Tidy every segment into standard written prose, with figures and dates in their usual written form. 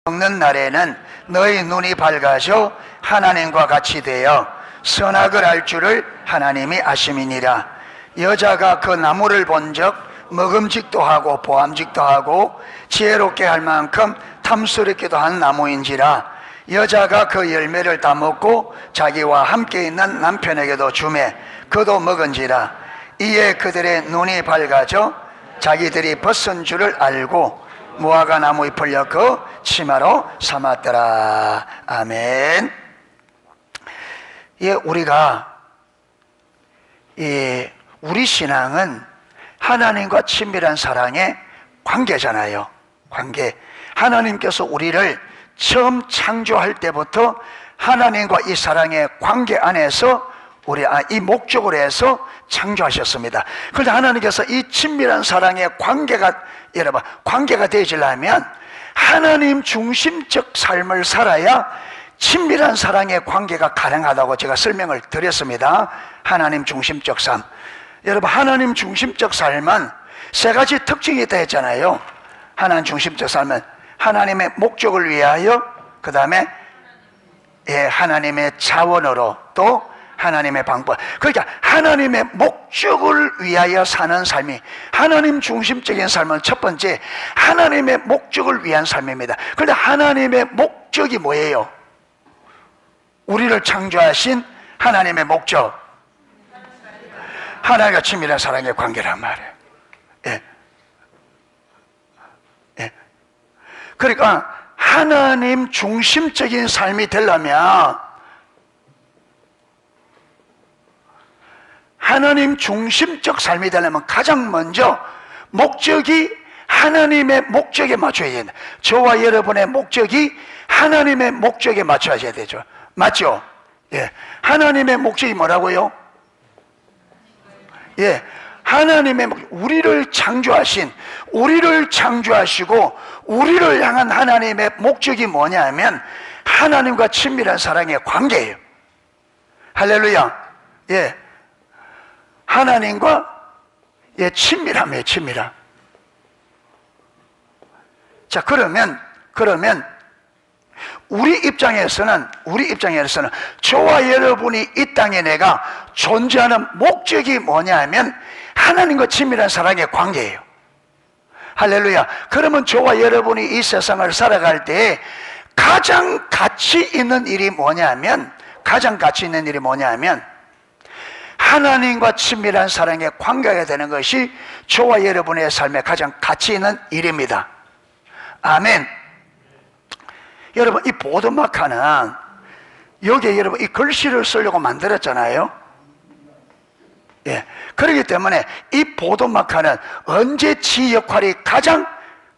먹는 날에는 너희 눈이 밝아져 하나님과 같이 되어 선악을 알 줄을 하나님이 아심이니라. 여자가 그 나무를 본즉 먹음직도 하고 보암직도 하고 지혜롭게 할 만큼 탐스럽기도 한 나무인지라. 여자가 그 열매를 다 먹고 자기와 함께 있는 남편에게도 주매 그도 먹은지라. 이에 그들의 눈이 밝아져 자기들이 벗은 줄을 알고 무화과 나무 잎을 엮어 치마로 삼았더라. 아멘. 예, 우리 신앙은 하나님과 친밀한 사랑의 관계잖아요. 관계. 하나님께서 우리를 처음 창조할 때부터 하나님과 이 사랑의 관계 안에서 이 목적으로 해서 창조하셨습니다. 그런데 하나님께서 이 친밀한 사랑의 관계가 되어지려면 하나님 중심적 삶을 살아야 친밀한 사랑의 관계가 가능하다고 제가 설명을 드렸습니다. 하나님 중심적 삶. 여러분, 하나님 중심적 삶은 세 가지 특징이 있다 했잖아요. 하나님 중심적 삶은 하나님의 목적을 위하여, 그 다음에 하나님의 자원으로, 또 하나님의 방법. 그러니까 하나님의 목적을 위하여 사는 삶이, 하나님 중심적인 삶은 첫 번째 하나님의 목적을 위한 삶입니다. 그런데 하나님의 목적이 뭐예요? 우리를 창조하신 하나님의 목적, 하나님과 친밀한 사랑의 관계란 말이에요. 그러니까 하나님 중심적인 삶이 되려면, 하나님 중심적 삶이 되려면 가장 먼저 목적이 하나님의 목적에 맞춰야 된다. 저와 여러분의 목적이 하나님의 목적에 맞춰야 되죠. 맞죠? 예. 하나님의 목적이 뭐라고요? 예. 하나님의 우리를 창조하시고 우리를 향한 하나님의 목적이 뭐냐면 하나님과 친밀한 사랑의 관계예요. 할렐루야. 예. 하나님과 친밀함이에요. 친밀함. 자, 그러면 우리 입장에서는 저와 여러분이 이 땅에 내가 존재하는 목적이 뭐냐면 하나님과 친밀한 사랑의 관계예요. 할렐루야. 그러면 저와 여러분이 이 세상을 살아갈 때 가장 가치 있는 일이 뭐냐면 하나님과 친밀한 사랑의 관계가 되는 것이 저와 여러분의 삶에 가장 가치 있는 일입니다. 아멘. 여러분, 이 보도마카는 여기에 여러분 이 글씨를 쓰려고 만들었잖아요. 예. 그렇기 때문에 이 보도마카는 언제 지 역할이 가장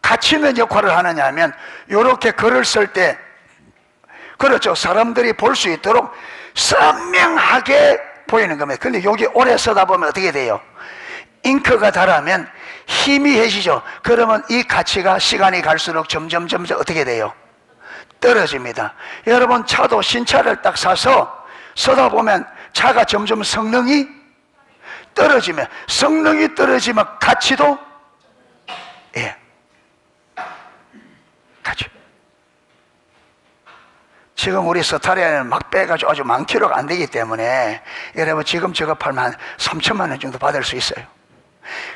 가치 있는 역할을 하느냐 하면 이렇게 글을 쓸 때, 그렇죠, 사람들이 볼 수 있도록 선명하게 보이는 겁니다. 근데 여기 오래 쓰다 보면 어떻게 돼요? 잉크가 닳으면 희미해지죠. 그러면 이 가치가 시간이 갈수록 점점 어떻게 돼요? 떨어집니다. 여러분, 차도 신차를 딱 사서 쓰다 보면 차가 점점 성능이 떨어지면 가치도 가치. 지금 우리 스타리아는 막 빼가지고 아주 만 킬로가 안 되기 때문에 여러분 지금 저거 팔면 한 3천만 원 정도 받을 수 있어요.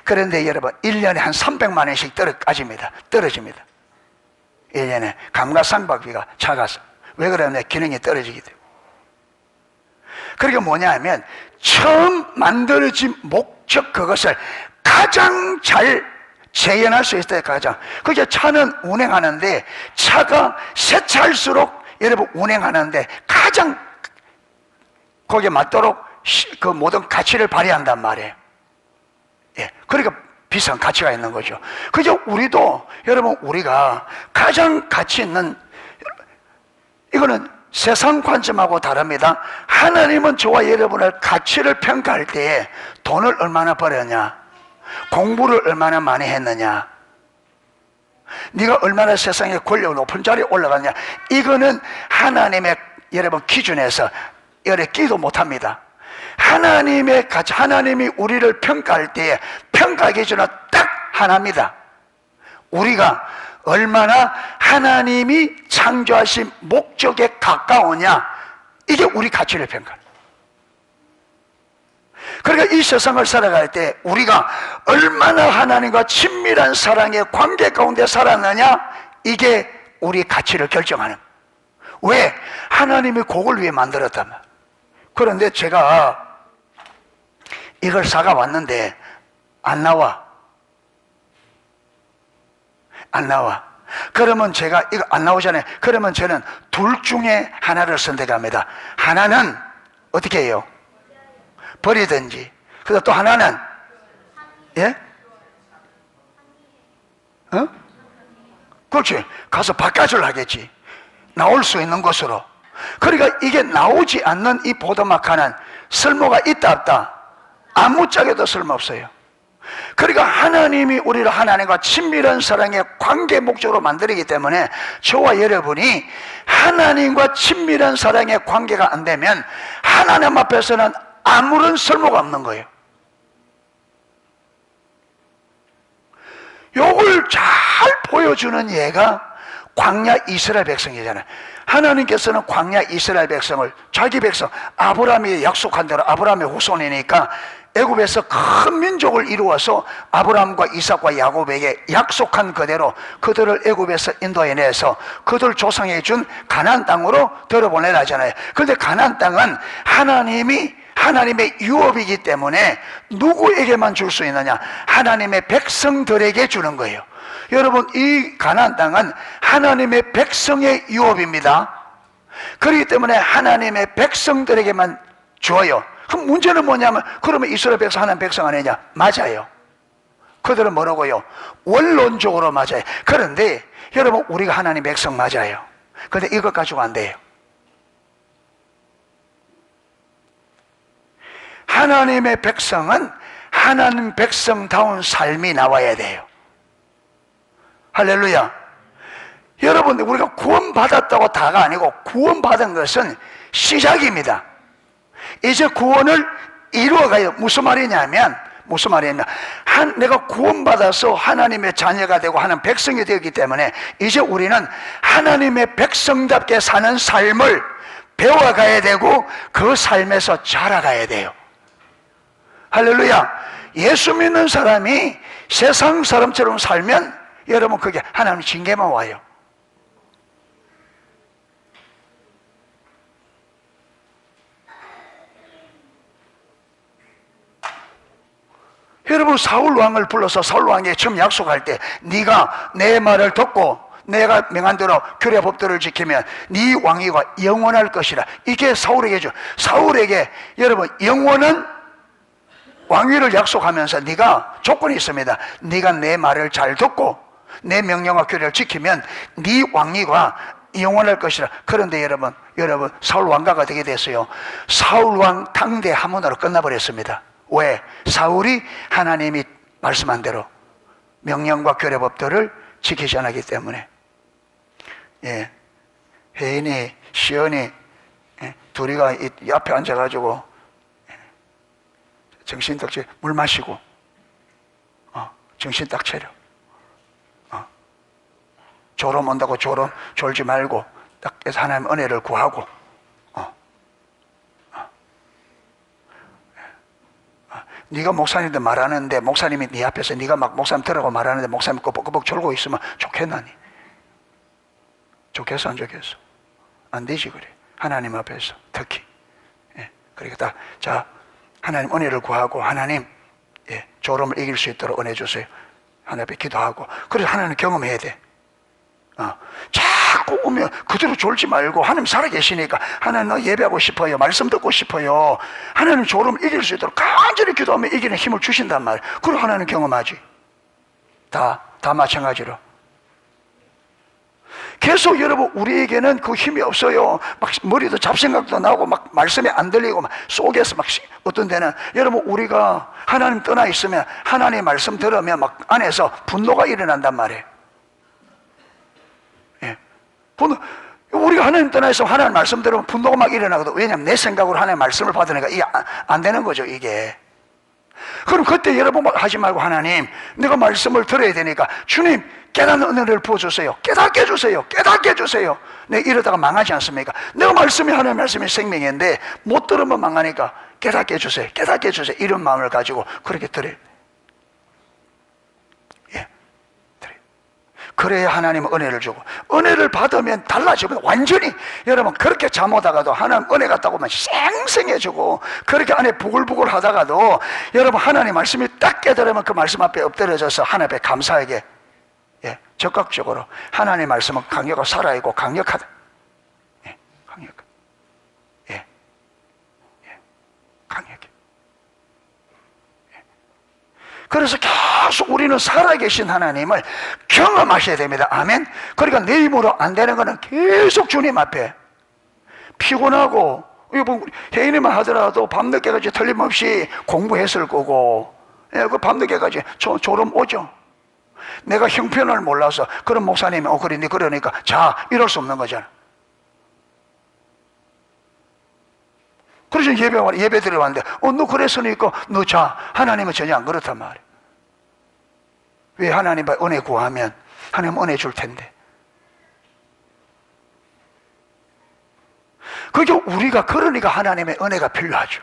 그런데 여러분 1년에 한 300만 원씩 떨어집니다. 1년에 감가상각비가 작아서. 왜 그러냐면 기능이 떨어지기 때문에. 그게 뭐냐 하면 처음 만들어진 목적, 그것을 가장 잘 재현할 수 있을 때 그게 차는 운행하는데 차가 새 차일수록 여러분 운행하는데 가장 거기에 맞도록 그 모든 가치를 발휘한단 말이에요. 예. 그러니까 비싼 가치가 있는 거죠. 그죠? 우리가 가장 가치 있는, 이거는 세상 관점하고 다릅니다. 하나님은 저와 여러분을 가치를 평가할 때에 돈을 얼마나 벌었냐, 공부를 얼마나 많이 했느냐, 네가 얼마나 세상에 권력 높은 자리에 올라갔냐, 이거는 하나님의 여러분 기준에서 끼도 못합니다. 하나님의 가치, 하나님이 우리를 평가할 때에 평가 기준은 딱 하나입니다. 우리가 얼마나 하나님이 창조하신 목적에 가까우냐, 이게 우리 가치를 평가해요. 그러니까 이 세상을 살아갈 때 우리가 얼마나 하나님과 친밀한 사랑의 관계 가운데 살았느냐, 이게 우리 가치를 결정하는. 왜? 하나님이 그걸 위해 만들었단 말이에요. 그런데 제가 이걸 사가 왔는데 안 나와. 그러면 제가 이거 안 나오잖아요. 그러면 저는 둘 중에 하나를 선택합니다. 하나는 어떻게 해요? 버리든지. 그래서 또 하나는, 예? 그렇지. 가서 바꿔줄 하겠지. 나올 수 있는 곳으로. 그러니까 이게 나오지 않는 이 보도막하는 쓸모가 있다 없다? 아무짝에도 쓸모없어요. 그러니까 하나님이 우리를 하나님과 친밀한 사랑의 관계 목적으로 만들기 때문에 저와 여러분이 하나님과 친밀한 사랑의 관계가 안 되면 하나님 앞에서는 아무런 쓸모가 없는 거예요. 요걸 잘 보여주는 예가 광야 이스라엘 백성이잖아요. 하나님께서는 광야 이스라엘 백성을 자기 백성 아브라함이 약속한 대로 아브라함의 후손이니까 애굽에서 큰 민족을 이루어서 아브라함과 이삭과 야곱에게 약속한 그대로 그들을 애굽에서 인도해내서 그들 조상에게 준 가나안 땅으로 들어보내라 하잖아요. 그런데 가나안 땅은 하나님의 유업이기 때문에 누구에게만 줄 수 있느냐? 하나님의 백성들에게 주는 거예요. 여러분, 이 가나안 땅은 하나님의 백성의 유업입니다. 그렇기 때문에 하나님의 백성들에게만 줘요. 그럼 문제는 뭐냐면, 그러면 이스라엘 백성 하나님 백성 아니냐? 맞아요. 그들은 뭐라고요? 원론적으로 맞아요. 그런데 여러분, 우리가 하나님 백성 맞아요. 그런데 이것 가지고 안 돼요. 하나님의 백성은 하나님 백성다운 삶이 나와야 돼요. 할렐루야. 여러분들, 우리가 구원받았다고 다가 아니고 구원받은 것은 시작입니다. 이제 구원을 이루어가요. 무슨 말이냐면 내가 구원받아서 하나님의 자녀가 되고 하나님 백성이 되었기 때문에 이제 우리는 하나님의 백성답게 사는 삶을 배워가야 되고 그 삶에서 자라가야 돼요. 할렐루야. 예수 믿는 사람이 세상 사람처럼 살면 여러분, 그게 하나님 징계만 와요. 여러분, 사울 왕을 불러서 사울 왕에게 처음 약속할 때 네가 내 말을 듣고 내가 명한 대로 규례 법도를 지키면 네 왕위가 영원할 것이라. 이게 사울에게죠. 사울에게 여러분, 영원한 왕위를 약속하면서 네가 조건이 있습니다. 네가 내 말을 잘 듣고 내 명령과 규례를 지키면 네 왕위가 영원할 것이라. 그런데 여러분 사울 왕가가 되게 됐어요. 사울 왕 당대 하문으로 끝나버렸습니다. 왜? 사울이 하나님이 말씀한 대로 명령과 규례 법도를 지키지 않았기 때문에. 예, 혜인이 시연이 둘이가 옆에 앉아가지고 정신 딱 차려, 물 마시고 정신 딱 차려. 졸음 온다고 졸지 말고 딱 해서 하나님 은혜를 구하고 네가 목사님한테 말하는데 목사님이 네 앞에서 네가 막 목사님 들으라고 말하는데 목사님 꼬박꼬박 졸고 있으면 좋겠나니? 좋겠어 안 좋겠어? 안 되지. 그래, 하나님 앞에서 특히. 그러니까 자, 하나님 은혜를 구하고 하나님 졸음을 이길 수 있도록 은혜 주세요. 하나님 앞에 기도하고. 그래서 하나님 경험해야 돼. 자꾸 오면 그대로 졸지 말고 하나님 살아계시니까 하나님 너 예배하고 싶어요. 말씀 듣고 싶어요. 하나님 졸음을 이길 수 있도록 간절히 기도하면 이기는 힘을 주신단 말이에요. 그리고 하나님 경험하지. 다 마찬가지로. 계속 여러분, 우리에게는 그 힘이 없어요. 막 머리도 잡생각도 나고 막 말씀이 안 들리고 막 속에서 막 어떤 데는 여러분, 우리가 하나님 떠나 있으면 하나님 말씀 들으면 막 안에서 분노가 일어난단 말이에요. 우리가 하나님 떠나 있으면 하나님 말씀 들으면 분노가 막 일어나거든. 왜냐하면 내 생각으로 하나님 말씀을 받으니까 이게 안 되는 거죠, 이게. 그럼 그때 여러분 하지 말고 하나님, 내가 말씀을 들어야 되니까 주님 깨닫는 은혜를 부어주세요. 깨닫게 해주세요. 깨닫게 해주세요. 내가 이러다가 망하지 않습니까? 내가 말씀이 하나님의 말씀이 생명인데 못 들으면 망하니까 깨닫게 해주세요. 깨닫게 해주세요. 이런 마음을 가지고 그렇게 드려요. 예, 드려요. 그래야 하나님은 은혜를 주고, 은혜를 받으면 달라지면 완전히, 여러분 그렇게 잠오다가도 하나님 은혜 같다고 하면 쌩쌩해지고, 그렇게 안에 부글부글 하다가도 여러분 하나님 말씀이 딱 깨달으면 그 말씀 앞에 엎드려져서 하나님 앞에 감사하게, 예, 적극적으로 하나님의 말씀은 강력하고 살아있고 강력하다. 예, 강력하다. 예, 예, 강력해. 예. 그래서 계속 우리는 살아계신 하나님을 경험하셔야 됩니다. 아멘. 그러니까 내 힘으로 안 되는 거는 계속 주님 앞에 피곤하고, 이거 혜인이만 하더라도 밤늦게까지 틀림없이 공부했을 거고, 예, 그 밤늦게까지 졸음 오죠. 내가 형편을 몰라서 그런 목사님이 그러니 그러니까 자, 이럴 수 없는 거잖아. 그래서 예배 드리러 왔는데 너 그랬으니까 너 자. 하나님은 전혀 안 그렇단 말이야. 왜? 하나님 은혜 구하면 하나님 은혜 줄 텐데. 그게 우리가 그러니까 하나님의 은혜가 필요하죠.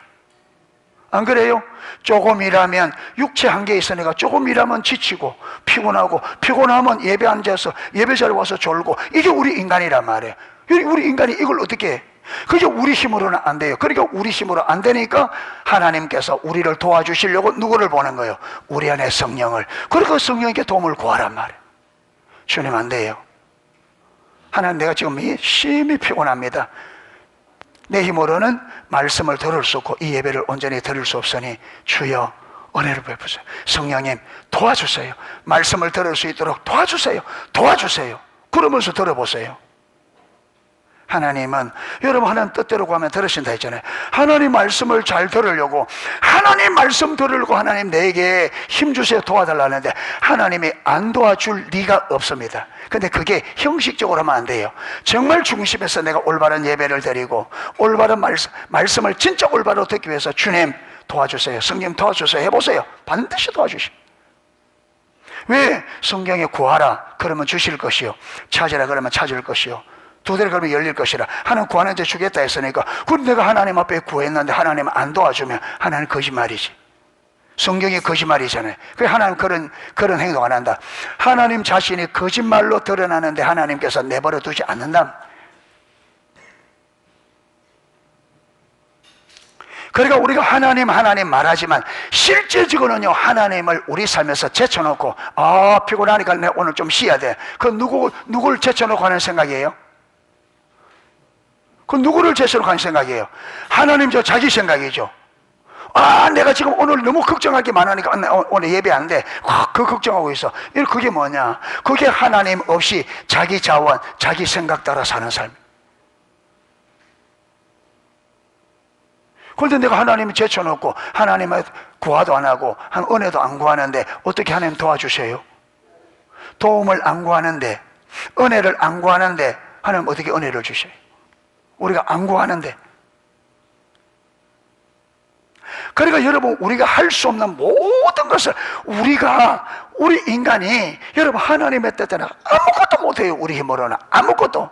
안 그래요? 조금 일하면 육체 한계에 있으니까 조금 일하면 지치고 피곤하고, 피곤하면 예배 앉아서 예배 자리에 와서 졸고, 이게 우리 인간이란 말이에요. 우리 인간이 이걸 어떻게 해? 그게 우리 힘으로는 안 돼요. 그러니까 우리 힘으로 안 되니까 하나님께서 우리를 도와주시려고 누구를 보낸 거예요? 우리 안에 성령을. 그러니까 성령에게 도움을 구하란 말이에요. 주님 안 돼요. 하나님, 내가 지금 심히 피곤합니다. 내 힘으로는 말씀을 들을 수 없고 이 예배를 온전히 들을 수 없으니 주여 은혜를 베푸세요. 성령님 도와주세요. 말씀을 들을 수 있도록 도와주세요. 도와주세요. 그러면서 들어보세요. 하나님은, 여러분 하나님 뜻대로 구하면 들으신다 했잖아요. 하나님 말씀을 잘 들으려고, 하나님 말씀 들으려고 하나님 내게 힘주세요 도와달라는데 하나님이 안 도와줄 리가 없습니다. 근데 그게 형식적으로 하면 안 돼요. 정말 중심에서 내가 올바른 예배를 드리고 올바른 말씀을 진짜 올바로 듣기 위해서 주님 도와주세요, 성령 도와주세요 해보세요. 반드시 도와주십니다. 왜? 성경에 구하라 그러면 주실 것이요, 찾으라 그러면 찾을 것이요, 두드려 그러면 열릴 것이라. 하나님 구하는 데 주겠다 했으니까, 그럼 내가 하나님 앞에 구했는데 하나님 안 도와주면 하나님 거짓말이지. 성경이 거짓말이잖아요. 그래서 하나님 그런 행동 안 한다. 하나님 자신이 거짓말로 드러나는데 하나님께서 내버려 두지 않는다. 그러니까 우리가 하나님 말하지만 실제적으로는요, 하나님을 우리 삶에서 제쳐놓고, 피곤하니까 내가 오늘 좀 쉬어야 돼. 그 누구를 제쳐놓고 하는 생각이에요? 그 누구를 제쳐놓고 하는 생각이에요? 하나님 자기 생각이죠. 내가 지금 오늘 너무 걱정할 게 많으니까 오늘 예배 안 돼. 그 걱정하고 있어. 그게 뭐냐? 그게 하나님 없이 자기 자원, 자기 생각 따라 사는 삶. 그런데 내가 하나님을 제쳐놓고 하나님을 구하도 안 하고 한 은혜도 안 구하는데 어떻게 하나님 도와주세요? 도움을 안 구하는데, 은혜를 안 구하는데 하나님 어떻게 은혜를 주셔요? 우리가 안 구하는데. 그러니까 여러분, 우리가 할 수 없는 모든 것을 우리 인간이, 여러분 하나님의 뜻대로 아무것도 못해요. 우리 힘으로는 아무것도.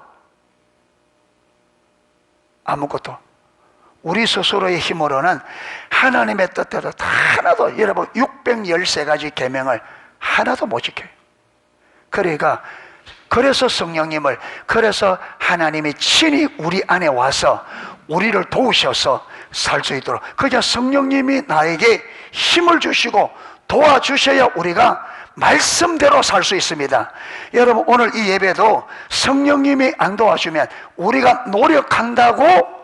우리 스스로의 힘으로는 하나님의 뜻대로 다 하나도, 여러분 613가지 계명을 하나도 못 지켜요. 그래서 성령님을, 그래서 하나님이 친히 우리 안에 와서 우리를 도우셔서 살 수 있도록, 그냥 성령님이 나에게 힘을 주시고 도와주셔야 우리가 말씀대로 살 수 있습니다. 여러분 오늘 이 예배도 성령님이 안 도와주면 우리가 노력한다고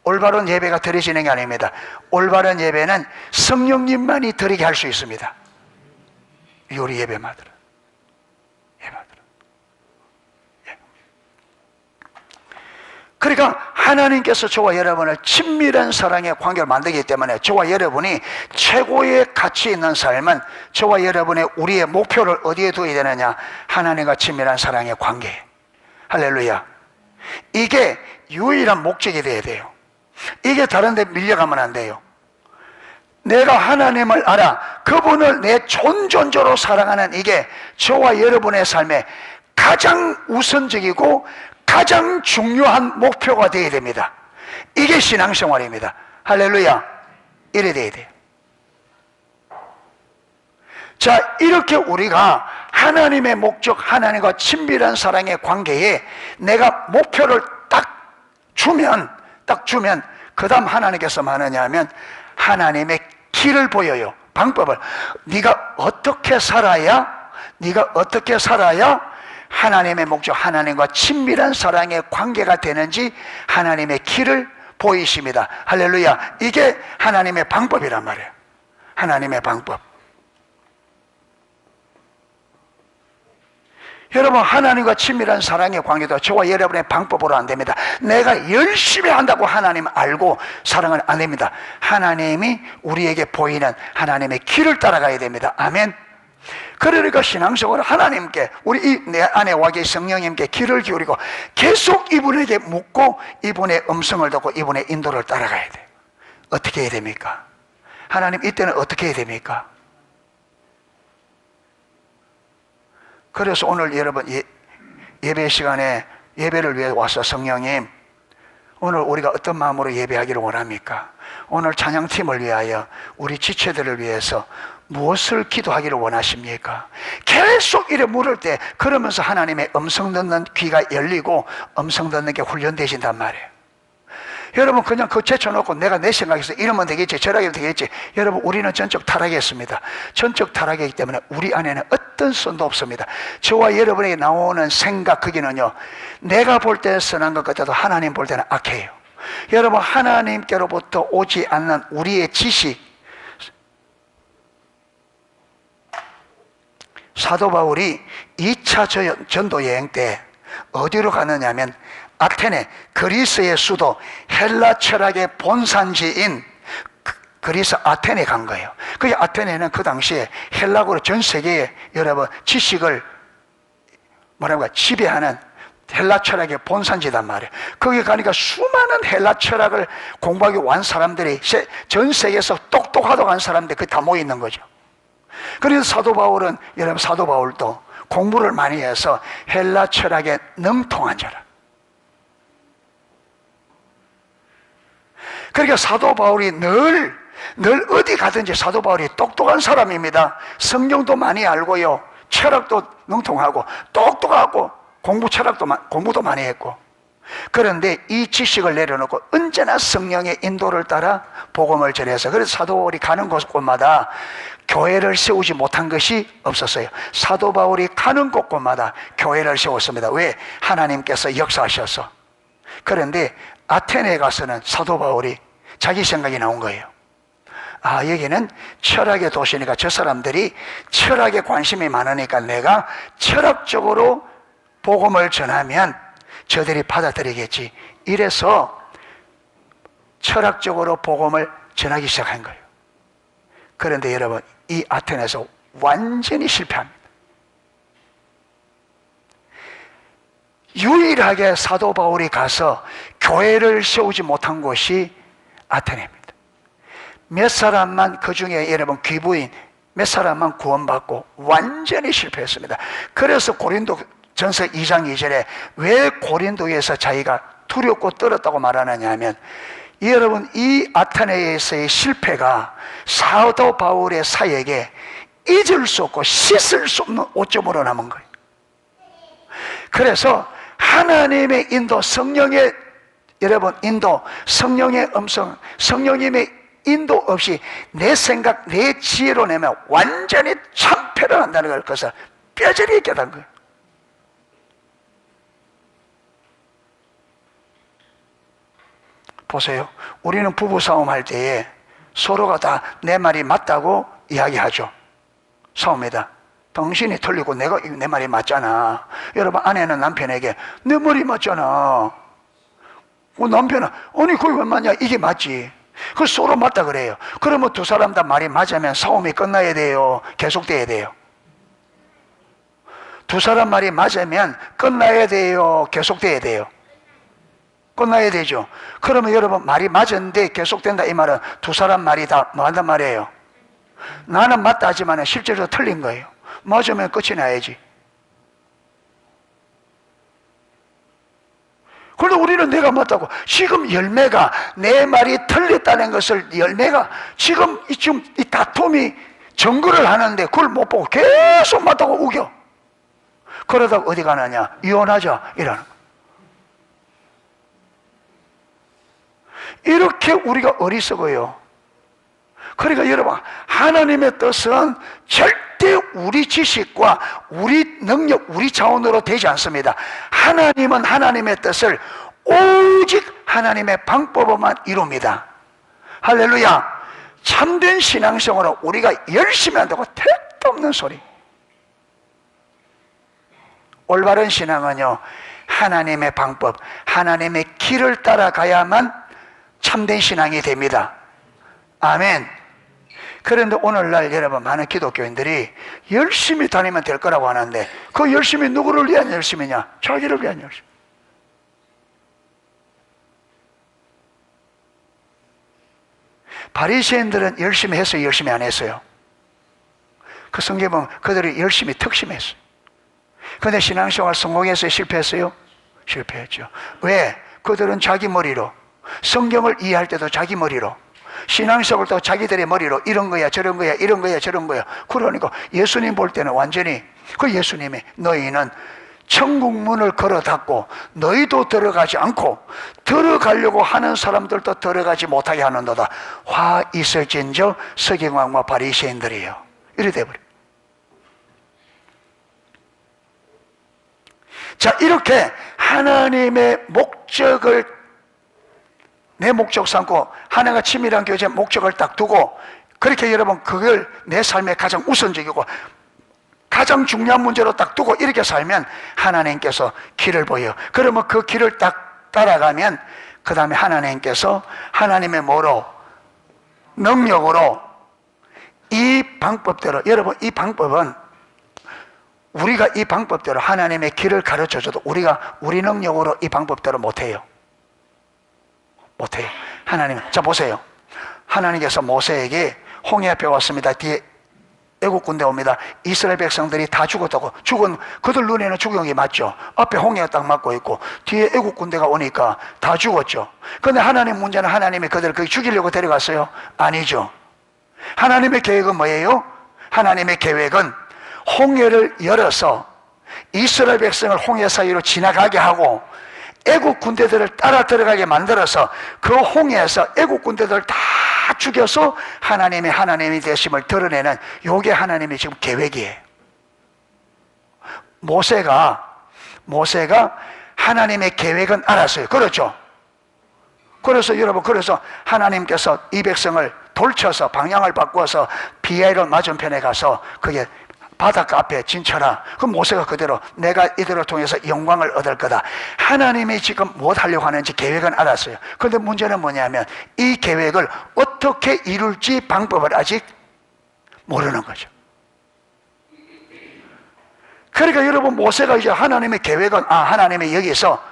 올바른 예배가 드려지는 게 아닙니다. 올바른 예배는 성령님만이 드리게 할 수 있습니다. 우리 예배마들은. 그러니까 하나님께서 저와 여러분을 친밀한 사랑의 관계를 만들기 때문에 저와 여러분이 최고의 가치 있는 삶은, 저와 여러분의 우리의 목표를 어디에 두어야 되느냐? 하나님과 친밀한 사랑의 관계. 할렐루야. 이게 유일한 목적이 되어야 돼요. 이게 다른 데 밀려가면 안 돼요. 내가 하나님을 알아 그분을 내 존존조로 사랑하는 이게 저와 여러분의 삶에 가장 우선적이고 가장 중요한 목표가 되어야 됩니다. 이게 신앙생활입니다. 할렐루야. 이래 돼야 돼요. 자, 이렇게 우리가 하나님의 목적, 하나님과 친밀한 사랑의 관계에 내가 목표를 딱 주면 그 다음 하나님께서 뭐 하느냐 하면 하나님의 길을 보여요. 방법을. 네가 어떻게 살아야 하나님의 목적, 하나님과 친밀한 사랑의 관계가 되는지 하나님의 길을 보이십니다. 할렐루야. 이게 하나님의 방법이란 말이에요. 하나님의 방법. 여러분, 하나님과 친밀한 사랑의 관계도 저와 여러분의 방법으로 안 됩니다. 내가 열심히 한다고 하나님 알고 사랑은 안 됩니다. 하나님이 우리에게 보이는 하나님의 길을 따라가야 됩니다. 아멘. 그러니까 신앙생활은 하나님께, 우리 내 안에 와 계신 성령님께 길을 기울이고 계속 이분에게 묻고 이분의 음성을 듣고 이분의 인도를 따라가야 돼요. 어떻게 해야 됩니까? 하나님, 이때는 어떻게 해야 됩니까? 그래서 오늘 여러분 예배 시간에 예배를 위해 와서 성령님, 오늘 우리가 어떤 마음으로 예배하기를 원합니까? 오늘 찬양팀을 위하여 우리 지체들을 위해서 무엇을 기도하기를 원하십니까? 계속 이래 물을 때 그러면서 하나님의 음성 듣는 귀가 열리고 음성 듣는 게 훈련되신단 말이에요. 여러분, 그냥 그거 제쳐놓고 내가 내 생각에서 이러면 되겠지 저러면 되겠지. 여러분, 우리는 전적 타락했습니다. 전적 타락이기 때문에 우리 안에는 어떤 선도 없습니다. 저와 여러분에게 나오는 생각, 크기는요, 내가 볼 때는 선한 것 같아도 하나님 볼 때는 악해요. 여러분, 하나님께로부터 오지 않는 우리의 지식, 사도 바울이 2차 전도 여행 때 어디로 가느냐면 아테네, 그리스의 수도, 헬라 철학의 본산지인 그리스 아테네 간 거예요. 그 아테네는 그 당시에 헬라어로 전 세계에 여러분 지식을 지배하는 헬라 철학의 본산지단 말이에요. 거기 가니까 수많은 헬라 철학을 공부하기 온 사람들이, 전 세계에서 똑똑하다고 한 사람들이 그 다 모여 있는 거죠. 그래서 사도 바울은, 여러분, 사도 바울도 공부를 많이 해서 헬라 철학에 능통한 자라. 그러니까 사도 바울이 늘 어디 가든지 사도 바울이 똑똑한 사람입니다. 성경도 많이 알고요, 철학도 능통하고 똑똑하고 공부도 많이 했고. 그런데 이 지식을 내려놓고 언제나 성령의 인도를 따라 복음을 전해서, 그래서 사도 바울이 가는 곳곳마다 교회를 세우지 못한 것이 없었어요. 사도 바울이 가는 곳곳마다 교회를 세웠습니다. 왜? 하나님께서 역사하셔서. 그런데 아테네에 가서는 사도 바울이 자기 생각이 나온 거예요. 아, 여기는 철학의 도시니까 저 사람들이 철학에 관심이 많으니까 내가 철학적으로 복음을 전하면 저들이 받아들이겠지. 이래서 철학적으로 복음을 전하기 시작한 거예요. 그런데 여러분, 이 아테네에서 완전히 실패합니다. 유일하게 사도 바울이 가서 교회를 세우지 못한 곳이 아테네입니다. 몇 사람만, 그 중에 여러분 귀부인 몇 사람만 구원받고 완전히 실패했습니다. 그래서 고린도 전서 2장 2절에 왜 고린도에서 자기가 두렵고 떨었다고 말하느냐 하면, 여러분, 이 아테네에서의 실패가 사도 바울의 사역에 잊을 수 없고 씻을 수 없는 오점으로 남은 거예요. 그래서 하나님의 인도, 성령의, 여러분, 인도, 성령의 음성, 성령님의 인도 없이 내 생각, 내 지혜로 내면 완전히 참패를 한다는 걸 그것을 뼈저리 깨달은 거예요. 보세요. 우리는 부부싸움 할 때에 서로가 다 내 말이 맞다고 이야기하죠. 싸웁니다. 당신이 틀리고 내 말이 맞잖아. 여러분, 아내는 남편에게 내 말이 맞잖아. 남편은 아니 그게 왜 맞냐, 이게 맞지. 그 서로 맞다 그래요. 그러면 두 사람 다 말이 맞으면 싸움이 끝나야 돼요, 계속돼야 돼요? 두 사람 말이 맞으면 끝나야 돼요, 계속돼야 돼요? 끝나야 되죠. 그러면 여러분 말이 맞았는데 계속된다 이 말은 두 사람 말이 다 뭐 한단 말이에요? 나는 맞다 하지만 실제로 틀린 거예요. 맞으면 끝이 나야지. 그런데 우리는 내가 맞다고 지금 열매가 내 말이 틀렸다는 것을 열매가 지금 이 다툼이 증거를 하는데 그걸 못 보고 계속 맞다고 우겨. 그러다가 어디 가느냐? 이혼하자 이러는 거예요. 이렇게 우리가 어리석어요. 그러니까 여러분 하나님의 뜻은 절대 우리 지식과 우리 능력, 우리 차원으로 되지 않습니다. 하나님은 하나님의 뜻을 오직 하나님의 방법으로만 이룹니다. 할렐루야. 참된 신앙생활은 우리가 열심히 한다고 택도 없는 소리. 올바른 신앙은요 하나님의 방법, 하나님의 길을 따라가야만 참된 신앙이 됩니다. 아멘. 그런데 오늘날 여러분 많은 기독교인들이 열심히 다니면 될 거라고 하는데 그 열심히 누구를 위한 열심이냐? 자기를 위한 열심. 바리새인들은 열심히 했어요? 열심히 안 했어요? 그 성경에 보면 그들이 열심히 특심했어요. 그런데 신앙생활 성공했어요? 실패했어요? 실패했죠. 왜? 그들은 자기 머리로 성경을 이해할 때도 자기 머리로 신앙생활을 또 자기들의 머리로 이런 거야 저런 거야 이런 거야 저런 거야. 그러니까 예수님 볼 때는 완전히 그 예수님이 너희는 천국 문을 걸어 닫고 너희도 들어가지 않고 들어가려고 하는 사람들도 들어가지 못하게 하는도다. 화 있을진저 서기관과 바리새인들이에요. 이래 돼버려. 자, 이렇게 하나님의 목적을 내 목적 삼고 하나님과 친밀한 교제의 목적을 딱 두고 그렇게 여러분 그걸 내 삶의 가장 우선적이고 가장 중요한 문제로 딱 두고 이렇게 살면 하나님께서 길을 보여요. 그러면 그 길을 딱 따라가면 그 다음에 하나님께서 하나님의 뭐로? 능력으로 이 방법대로 여러분 이 방법은 우리가 이 방법대로 하나님의 길을 가르쳐줘도 우리가 우리 능력으로 이 방법대로 못해요. 못해요. 하나님, 자 보세요. 하나님께서 모세에게 홍해 앞에 왔습니다. 뒤에 애국 군대 옵니다. 이스라엘 백성들이 다 죽었다고. 죽은 그들 눈에는 죽은 게 맞죠. 앞에 홍해가 딱 맞고 있고 뒤에 애국 군대가 오니까 다 죽었죠. 그런데 하나님 문제는 하나님이 그들을 거기 죽이려고 데려갔어요? 아니죠. 하나님의 계획은 뭐예요? 하나님의 계획은 홍해를 열어서 이스라엘 백성을 홍해 사이로 지나가게 하고 애국 군대들을 따라 들어가게 만들어서 그 홍해에서 애국 군대들을 다 죽여서 하나님이 되심을 드러내는 요게 하나님의 지금 계획이에요. 모세가 하나님의 계획은 알았어요. 그렇죠? 그래서 여러분 그래서 하나님께서 이 백성을 돌쳐서 방향을 바꾸어서 비아이론 맞은편에 가서 그게 바닷가 앞에 진쳐라. 그럼 모세가 그대로 내가 이들을 통해서 영광을 얻을 거다. 하나님이 지금 뭘 하려고 하는지 계획은 알았어요. 그런데 문제는 뭐냐면 이 계획을 어떻게 이룰지 방법을 아직 모르는 거죠. 그러니까 여러분 모세가 이제 하나님의 계획은 하나님이 여기서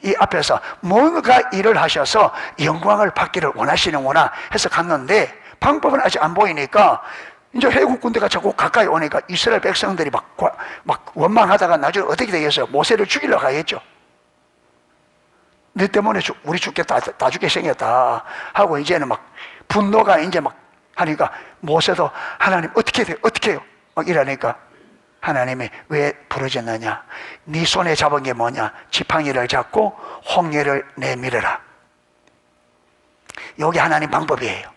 이 앞에서 뭔가 일을 하셔서 영광을 받기를 원하시는구나 해서 갔는데 방법은 아직 안 보이니까 이제 해국 군대가 자꾸 가까이 오니까 이스라엘 백성들이 막 원망하다가 나중에 어떻게 되겠어요? 모세를 죽이려고 하겠죠. 너 때문에 우리 죽겠다, 다 죽게 생겼다 하고 이제는 막 분노가 이제 막 하니까 모세도 하나님 어떻게 돼요? 어떻게 해요? 막 이러니까 하나님이 왜 부르짖느냐? 네 손에 잡은 게 뭐냐? 지팡이를 잡고 홍해를 내밀어라. 여기 하나님 방법이에요.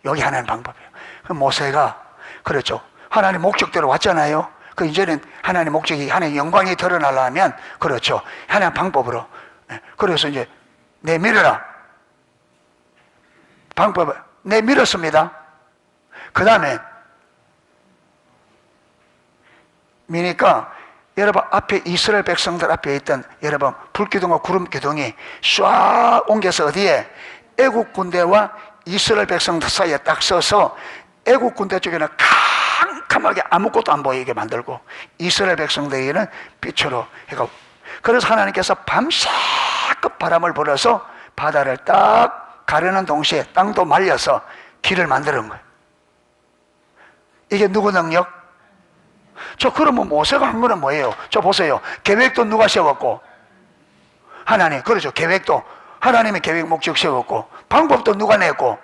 여기 하나님 방법이에요. 모세가 그렇죠. 하나님 목적대로 왔잖아요. 그 이제는 하나님 목적이 하나님 영광이 드러나려면 그렇죠. 하나님 방법으로. 그래서 이제 내밀어라. 방법을 내밀었습니다. 그 다음에 미니까 여러분 앞에 이스라엘 백성들 앞에 있던 여러분 불기둥과 구름기둥이 쏴 옮겨서 어디에 애국 군대와 이스라엘 백성들 사이에 딱 서서 애국 군대 쪽에는 캄캄하게 아무것도 안 보이게 만들고 이스라엘 백성들에게는 빛으로 해가. 그래서 하나님께서 밤새 끝바람을 불어서 바다를 딱 가르는 동시에 땅도 말려서 길을 만드는 거예요. 이게 누구 능력? 그러면 모세가 한 거는 뭐예요? 보세요. 계획도 누가 세웠고? 하나님. 그렇죠. 계획도 하나님의 계획 목적 세웠고, 방법도 누가 냈고?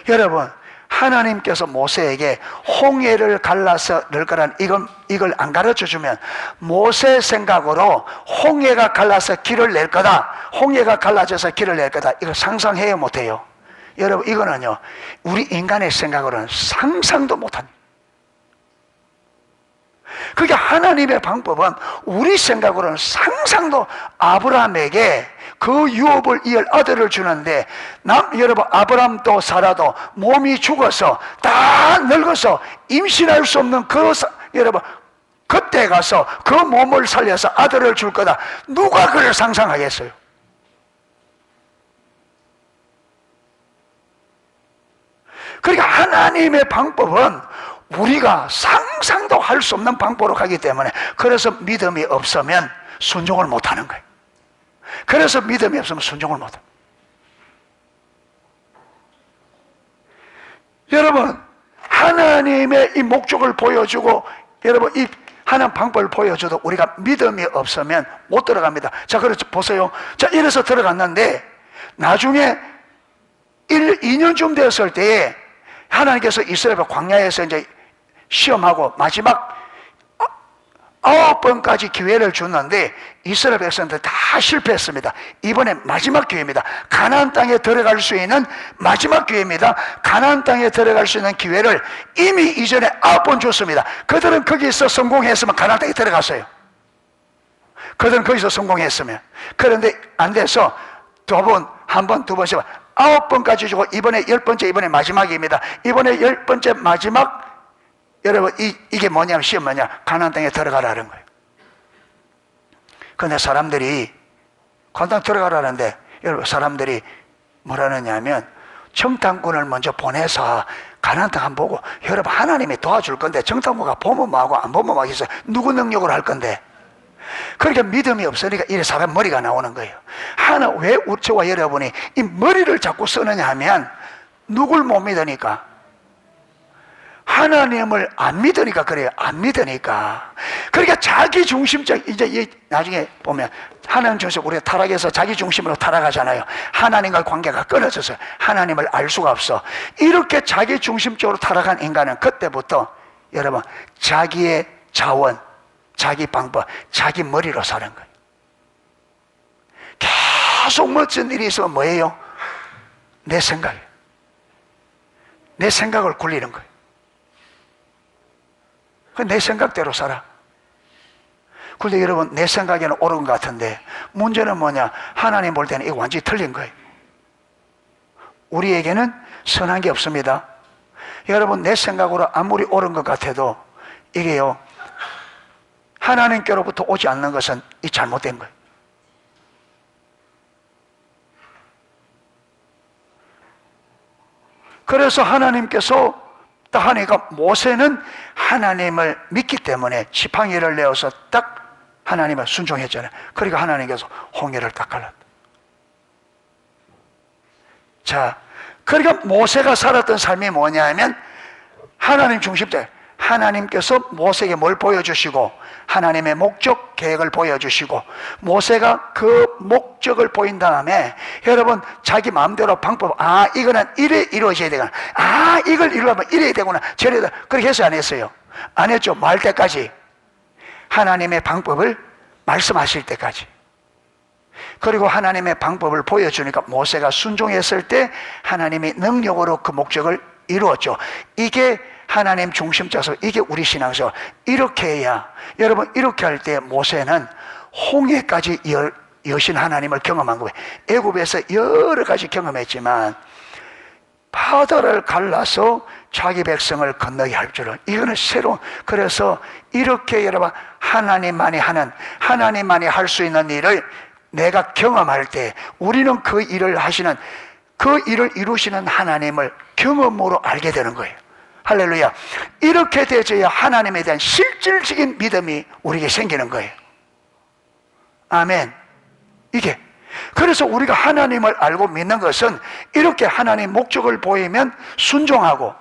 여러분, 하나님께서 모세에게 홍해를 갈라서 넣을 거란 이걸 안 가르쳐 주면 모세 생각으로 홍해가 갈라서 길을 낼 거다, 홍해가 갈라져서 길을 낼 거다, 이걸 상상해요, 못해요? 여러분, 이거는요 우리 인간의 생각으로는 상상도 못합니다. 그게 하나님의 방법은 우리 생각으로는 상상도. 아브라함에게 그 유업을 이을 아들을 주는데, 여러분, 아브라함도 사라도 몸이 죽어서 다 늙어서 임신할 수 없는 여러분, 그때 가서 그 몸을 살려서 아들을 줄 거다, 누가 그걸 상상하겠어요? 그러니까 하나님의 방법은 우리가 상상도 할 수 없는 방법으로 가기 때문에, 그래서 믿음이 없으면 순종을 못하는 거예요. 그래서 믿음이 없으면 순종을 못해요. 여러분, 하나님의 이 목적을 보여주고, 여러분, 이 하나님 방법을 보여줘도 우리가 믿음이 없으면 못 들어갑니다. 자, 그래서 보세요. 자, 이래서 들어갔는데 나중에 2년쯤 되었을 때에 하나님께서 이스라엘 광야에서 이제 시험하고 마지막 9번까지 기회를 줬는데 이스라엘 백성들 다 실패했습니다. 이번에 마지막 기회입니다. 가나안 땅에 들어갈 수 있는 마지막 기회입니다. 가나안 땅에 들어갈 수 있는 기회를 이미 이전에 9번 줬습니다. 그들은 거기서 성공했으면 가나안 땅에 들어갔어요. 그들은 거기서 성공했으면. 그런데 안 돼서 두 번, 한 번, 두 번씩 9번까지 주고 이번에 10번째, 이번에 마지막입니다. 이번에 10번째 마지막, 여러분, 이게 뭐냐면, 시험 뭐냐? 가나안 땅에 들어가라는 거예요. 그런데 사람들이 가나안 땅에 들어가라는데, 여러분, 사람들이 뭐라느냐 하면 정탐꾼을 먼저 보내서 가나안 땅 한번 보고, 여러분, 하나님이 도와줄 건데 정탐꾼가 보면 뭐하고 안 보면 뭐 하겠어요? 누구 능력으로 할 건데? 그러니까 믿음이 없으니까 이래 사람 머리가 나오는 거예요. 왜 저와 여러분이 이 머리를 자꾸 쓰느냐 하면 누굴 못 믿으니까? 하나님을 안 믿으니까 그래요. 안 믿으니까. 그러니까 자기 중심적, 이제 나중에 보면 하나님 중심, 우리가 타락해서 자기 중심으로 타락하잖아요. 하나님과 관계가 끊어져서 하나님을 알 수가 없어. 이렇게 자기 중심적으로 타락한 인간은 그때부터 여러분 자기의 자원, 자기 방법, 자기 머리로 사는 거예요. 계속 멋진 일이 있으면 뭐예요? 내 생각이에요. 내 생각을 굴리는 거예요. 내 생각대로 살아. 그런데 여러분, 내 생각에는 옳은 것 같은데 문제는 뭐냐? 하나님 볼 때는 이거 완전히 틀린 거예요. 우리에게는 선한 게 없습니다. 여러분, 내 생각으로 아무리 옳은 것 같아도 이게요, 하나님께로부터 오지 않는 것은 이 잘못된 거예요. 그래서 하나님께서 딱 하니까 모세는 하나님을 믿기 때문에 지팡이를 내어서 딱 하나님을 순종했잖아요. 그러니까 하나님께서 홍해를 딱 갈랐다. 자, 그러니까 모세가 살았던 삶이 뭐냐면 하나님 중심적. 하나님께서 모세에게 뭘 보여주시고 하나님의 목적 계획을 보여주시고 모세가 그 목적을 보인 다음에 여러분 자기 마음대로 방법, 이거는 이래 이루어져야 되구나, 이걸 이루려면 이래야 되구나, 저래야 돼, 그렇게 해서 안 했어요. 안 했죠. 뭐 할 때까지? 하나님의 방법을 말씀하실 때까지. 그리고 하나님의 방법을 보여주니까 모세가 순종했을 때 하나님이 능력으로 그 목적을 이루었죠. 이게 하나님 중심자서, 이게 우리 신앙서. 이렇게 해야, 여러분, 이렇게 할 때 모세는 홍해까지 여신 하나님을 경험한 거예요. 애굽에서 여러 가지 경험했지만 바다를 갈라서 자기 백성을 건너게 할 줄은, 이거는 새로운. 그래서 이렇게 여러분 하나님만이 할 수 있는 일을 내가 경험할 때 우리는 그 일을 하시는, 그 일을 이루시는 하나님을 경험으로 알게 되는 거예요. 할렐루야. 이렇게 되어야 하나님에 대한 실질적인 믿음이 우리에게 생기는 거예요. 아멘. 이게 그래서 우리가 하나님을 알고 믿는 것은 이렇게 하나님 목적을 보이면 순종하고,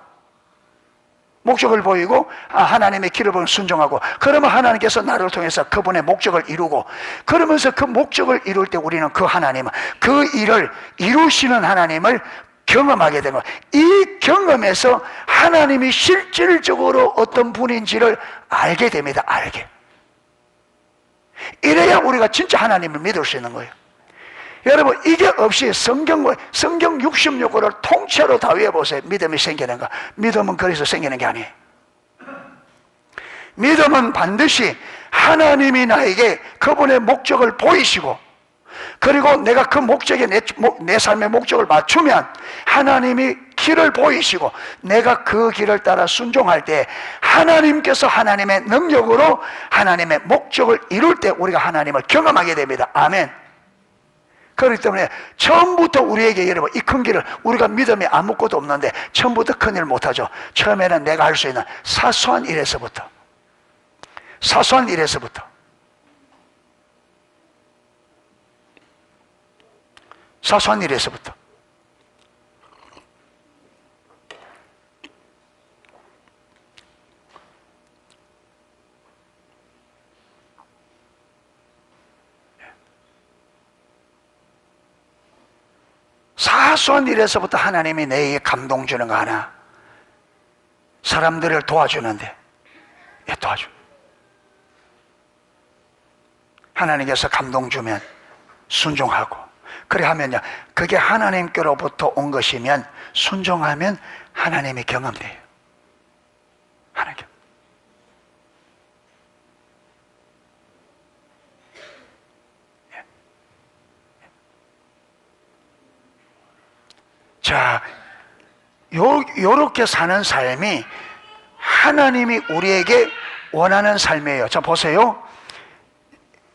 목적을 보이고 하나님의 길을 보면 순종하고, 그러면 하나님께서 나를 통해서 그분의 목적을 이루고, 그러면서 그 목적을 이룰 때 우리는 그 하나님, 그 일을 이루시는 하나님을 경험하게 되는 거예요. 이 경험에서 하나님이 실질적으로 어떤 분인지를 알게 됩니다. 알게. 이래야 우리가 진짜 하나님을 믿을 수 있는 거예요. 여러분, 이게 없이 성경 66권을 통째로 다 외워보세요. 믿음이 생기는가? 믿음은 그래서 생기는 게 아니에요. 믿음은 반드시 하나님이 나에게 그분의 목적을 보이시고, 그리고 내가 그 목적에 내 삶의 목적을 맞추면 하나님이 길을 보이시고, 내가 그 길을 따라 순종할 때 하나님께서 하나님의 능력으로 하나님의 목적을 이룰 때 우리가 하나님을 경험하게 됩니다. 아멘. 그렇기 때문에 처음부터 우리에게, 여러분, 이 큰 길을, 우리가 믿음이 아무것도 없는데 처음부터 큰 일 못하죠. 처음에는 내가 할 수 있는 사소한 일에서부터, 사소한 일에서부터, 사소한 일에서부터. 사소한 일에서부터 하나님이 내게 감동 주는 거 하나. 사람들을 도와주는데, 도와줘. 하나님께서 감동 주면 순종하고, 그래 하면요, 그게 하나님께로부터 온 것이면 순종하면 하나님이 경험돼요. 하나님. 자, 요렇게 사는 삶이 하나님이 우리에게 원하는 삶이에요. 자, 보세요.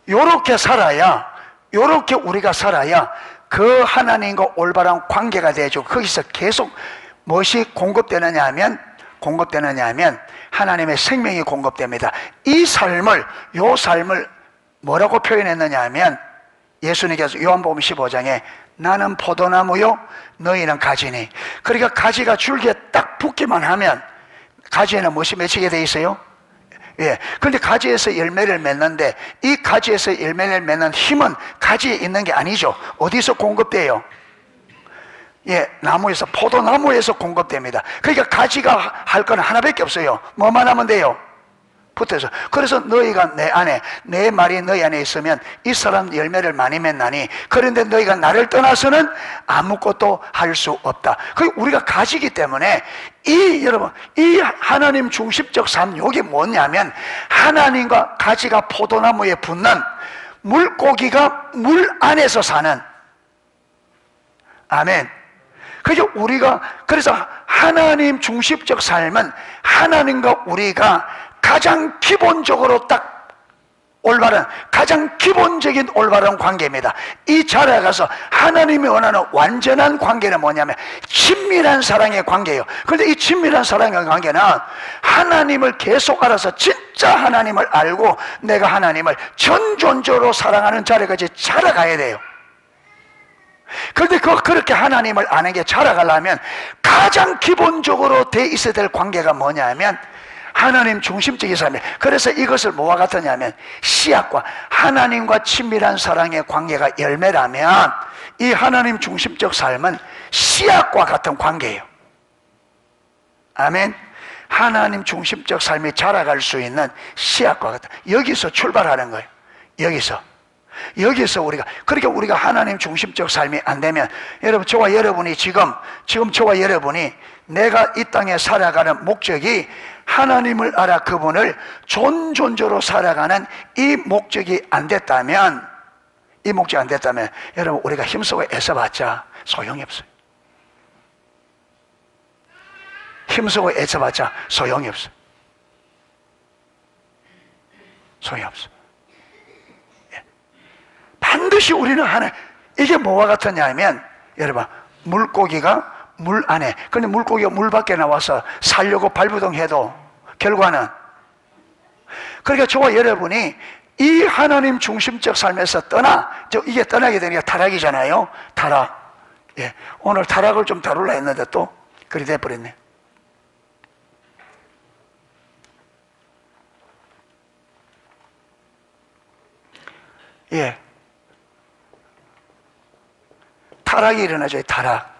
요렇게 살아야, 요렇게 우리가 살아야 그 하나님과 올바른 관계가 되죠. 거기서 계속 무엇이 공급되느냐 하면 하나님의 생명이 공급됩니다. 이 삶을, 요 삶을 뭐라고 표현했느냐 하면, 예수님께서 요한복음 15장에 나는 포도나무요 너희는 가지니, 그러니까 가지가 줄기에 딱 붙기만 하면 가지에는 무엇이 맺히게 돼 있어요? 예. 그런데 가지에서 열매를 맺는데, 이 가지에서 열매를 맺는 힘은 가지에 있는 게 아니죠. 어디서 공급돼요? 예, 나무에서, 포도나무에서 공급됩니다. 그러니까 가지가 할 건 하나밖에 없어요. 뭐만 하면 돼요? 붙어서. 그래서 너희가 내 안에, 내 말이 너희 안에 있으면 이 사람 열매를 많이 맺나니, 그런데 너희가 나를 떠나서는 아무것도 할 수 없다. 그 우리가 가지기 때문에, 여러분, 이 하나님 중심적 삶, 이게 뭐냐면, 하나님과 가지가 포도나무에 붙는, 물고기가 물 안에서 사는, 아멘. 그래서 하나님 중심적 삶은 하나님과 우리가 가장 기본적으로 딱 올바른, 가장 기본적인 올바른 관계입니다. 이 자리에 가서 하나님이 원하는 완전한 관계는 뭐냐면 친밀한 사랑의 관계예요. 그런데 이 친밀한 사랑의 관계는 하나님을 계속 알아서 진짜 하나님을 알고 내가 하나님을 전존적으로 사랑하는 자리까지 자라가야 돼요. 그런데 그렇게 하나님을 아는 게 자라가려면 가장 기본적으로 돼 있어야 될 관계가 뭐냐면 하나님 중심적인 삶이에요. 그래서 이것을 뭐와 같으냐면, 씨앗과 하나님과 친밀한 사랑의 관계가 열매라면 이 하나님 중심적 삶은 씨앗과 같은 관계예요. 아멘. 하나님 중심적 삶이 자라갈 수 있는 씨앗과 같은, 여기서 출발하는 거예요. 여기서 그러니까 우리가 하나님 중심적 삶이 안 되면, 여러분, 저와 여러분이 지금 저와 여러분이 내가 이 땅에 살아가는 목적이 하나님을 알아 그분을 존존적으로 살아가는 이 목적이 안 됐다면, 여러분, 우리가 힘쓰고 애써봤자 소용이 없어요. 힘쓰고 애써봤자 소용이 없어요. 소용이 없어요. 반드시 우리는 이게 뭐와 같으냐 하면, 여러분, 물고기가 물 안에, 근데 물고기가 물 밖에 나와서 살려고 발부동해도 결과는, 그러니까 저와 여러분이 이 하나님 중심적 삶에서 이게 떠나게 되니까 타락이잖아요. 타락. 예, 오늘 타락을 좀 다룰라 했는데 또 그리 돼버렸네. 예, 타락이 일어나죠. 타락.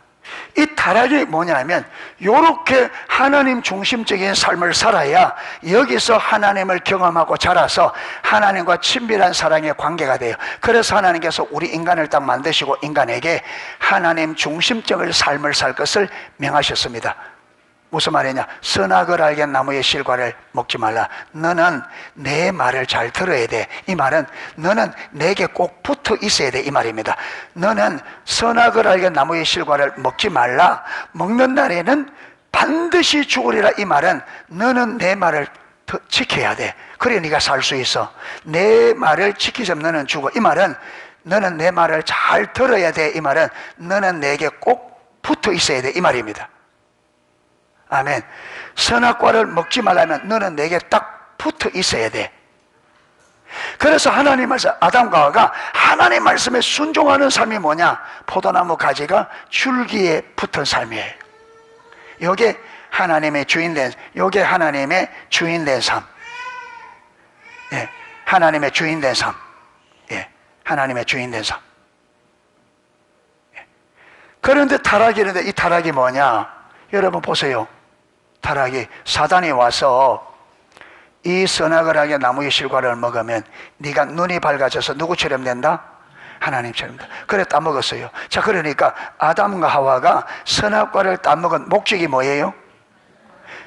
이 타락이 뭐냐면 요렇게 하나님 중심적인 삶을 살아야 여기서 하나님을 경험하고 자라서 하나님과 친밀한 사랑의 관계가 돼요. 그래서 하나님께서 우리 인간을 딱 만드시고 인간에게 하나님 중심적인 삶을 살 것을 명하셨습니다. 무슨 말이냐? 선악을 알게 나무의 실과를 먹지 말라. 너는 내 말을 잘 들어야 돼. 이 말은 너는 내게 꼭 붙어 있어야 돼. 이 말입니다. 너는 선악을 알게 나무의 실과를 먹지 말라. 먹는 날에는 반드시 죽으리라. 이 말은 너는 내 말을 지켜야 돼. 그래 네가 살 수 있어. 내 말을 지키지 않으면 너는 죽어. 이 말은 너는 내 말을 잘 들어야 돼. 이 말은 너는 내게 꼭 붙어 있어야 돼. 이 말입니다. 아멘. 선악과를 먹지 말라면 너는 내게 딱 붙어 있어야 돼. 그래서 하나님 말씀, 아담과 하와가 하나님 말씀에 순종하는 삶이 뭐냐? 포도나무 가지가 줄기에 붙은 삶이에요. 요게 하나님의 주인된 삶. 예, 하나님의 주인된 삶. 예, 하나님의 주인된 삶. 예. 그런데 타락이 있는데 이 타락이 뭐냐? 여러분 보세요. 타락이 사단이 와서 이 선악을 하게 나무의 실과를 먹으면 네가 눈이 밝아져서 누구처럼 된다? 하나님처럼 된다. 그래 따먹었어요. 자, 그러니까 아담과 하와가 선악과를 따먹은 목적이 뭐예요?